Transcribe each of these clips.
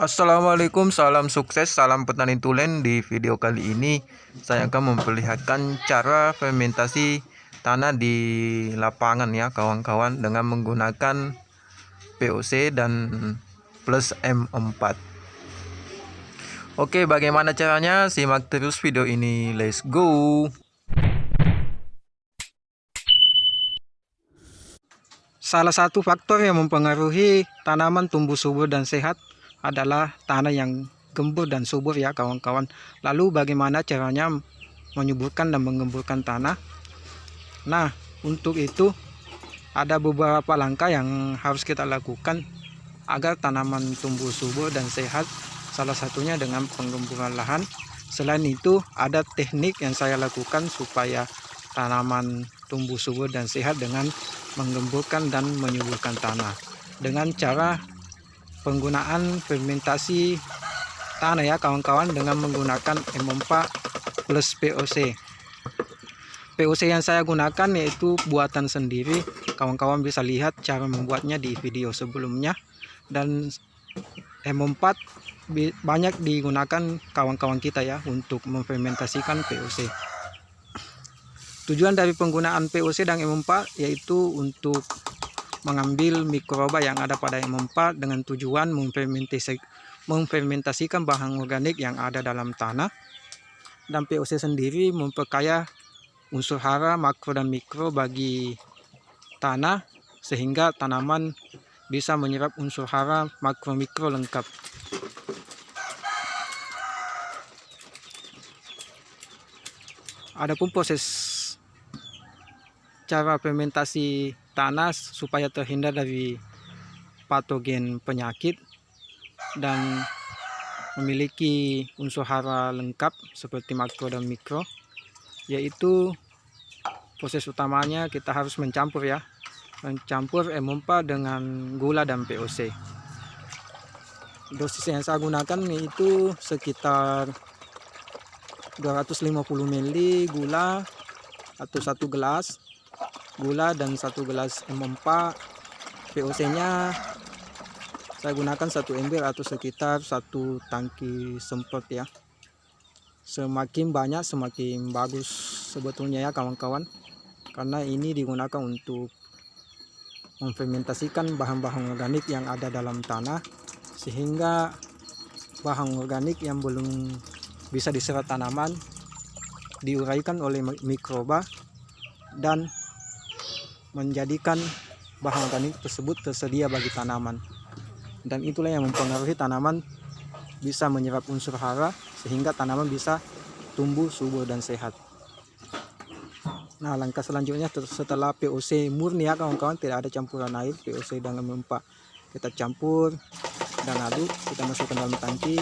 Assalamualaikum, salam sukses, salam petani tulen. Di video kali ini saya akan memperlihatkan cara fermentasi tanah di lapangan ya kawan-kawan, dengan menggunakan POC dan plus M4. Oke, bagaimana caranya? Simak terus video ini, let's go. Salah satu faktor yang mempengaruhi tanaman tumbuh subur dan sehat adalah tanah yang gembur dan subur ya kawan-kawan. Lalu bagaimana caranya menyuburkan dan menggemburkan tanah? Nah, untuk itu ada beberapa langkah yang harus kita lakukan agar tanaman tumbuh subur dan sehat. Salah satunya dengan penggemburan lahan. Selain itu ada teknik yang saya lakukan supaya tanaman tumbuh subur dan sehat dengan menggemburkan dan menyuburkan tanah dengan cara penggunaan fermentasi tanah ya kawan-kawan, dengan menggunakan M4 plus POC. POC yang saya gunakan yaitu buatan sendiri, kawan-kawan bisa lihat cara membuatnya di video sebelumnya, dan M4 banyak digunakan kawan-kawan kita ya untuk memfermentasikan POC. Tujuan dari penggunaan POC dan M4 yaitu untuk mengambil mikroba yang ada pada M4 dengan tujuan memfermentasikan bahan organik yang ada dalam tanah. Dan POC sendiri memperkaya unsur hara makro dan mikro bagi tanah, sehingga tanaman bisa menyerap unsur hara makro mikro lengkap. Adapun proses cara fermentasi tanah supaya terhindar dari patogen penyakit dan memiliki unsur hara lengkap seperti makro dan mikro, yaitu proses utamanya kita harus mencampur M4 dengan gula dan POC. Dosis yang saya gunakan itu sekitar 250 ml gula atau 1 gelas gula dan 1 gelas M4. POC nya saya gunakan 1 ember atau sekitar 1 tangki semprot ya. Semakin banyak semakin bagus sebetulnya ya kawan-kawan, karena ini digunakan untuk memfermentasikan bahan-bahan organik yang ada dalam tanah, sehingga bahan organik yang belum bisa diserap tanaman diuraikan oleh mikroba dan menjadikan bahan organik tersebut tersedia bagi tanaman. Dan itulah yang mempengaruhi tanaman bisa menyerap unsur hara sehingga tanaman bisa tumbuh subur dan sehat. Nah, langkah selanjutnya setelah POC murni ya kawan-kawan, tidak ada campuran air, POC dengan M4 kita campur dan aduk, kita masukkan dalam tangki,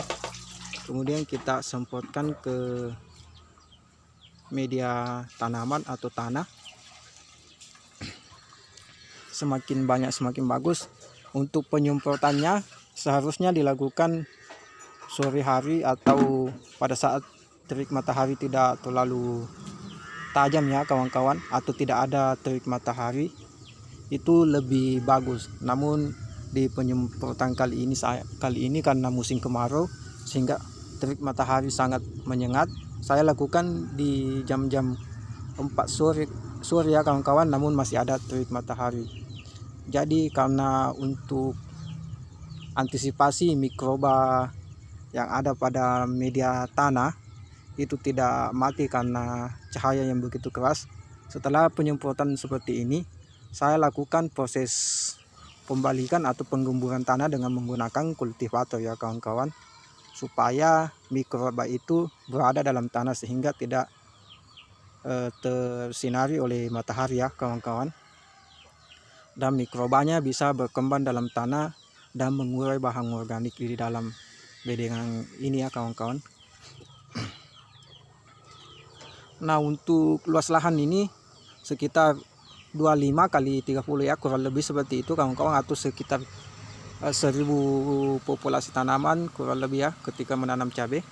kemudian kita semprotkan ke media tanaman atau tanah. Semakin banyak semakin bagus. Untuk penyemprotannya seharusnya dilakukan sore hari atau pada saat terik matahari tidak terlalu tajam ya kawan-kawan, atau tidak ada terik matahari, itu lebih bagus. Namun di penyemprotan kali ini karena musim kemarau sehingga terik matahari sangat menyengat, saya lakukan di jam-jam 4 sore ya kawan-kawan, namun masih ada terik matahari. Jadi karena untuk antisipasi mikroba yang ada pada media tanah itu tidak mati karena cahaya yang begitu keras, setelah penyemprotan seperti ini saya lakukan proses pembalikan atau penggemburan tanah dengan menggunakan kultivator ya kawan-kawan, supaya mikroba itu berada dalam tanah sehingga tidak tersinari oleh matahari ya kawan-kawan, dan mikrobanya bisa berkembang dalam tanah dan mengurai bahan organik di dalam bedengan ini ya kawan-kawan. Nah, untuk luas lahan ini sekitar 25 kali 30 ya, kurang lebih seperti itu kawan-kawan, atau sekitar 1000 populasi tanaman kurang lebih ya ketika menanam cabai.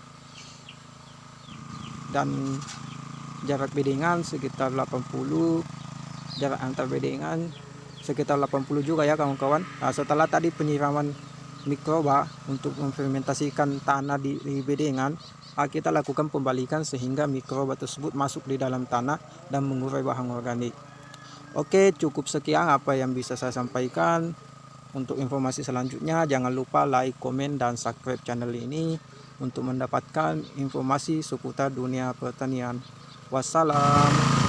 Dan jarak bedengan sekitar 80, jarak antar bedengan sekitar 80 juga ya kawan-kawan. Nah, setelah tadi penyiraman mikroba untuk memfermentasikan tanah di bedengan, kita lakukan pembalikan sehingga mikroba tersebut masuk di dalam tanah dan mengurai bahan organik. Oke, cukup sekian apa yang bisa saya sampaikan. Untuk informasi selanjutnya jangan lupa like, komen, dan subscribe channel ini untuk mendapatkan informasi seputar dunia pertanian. Wassalam.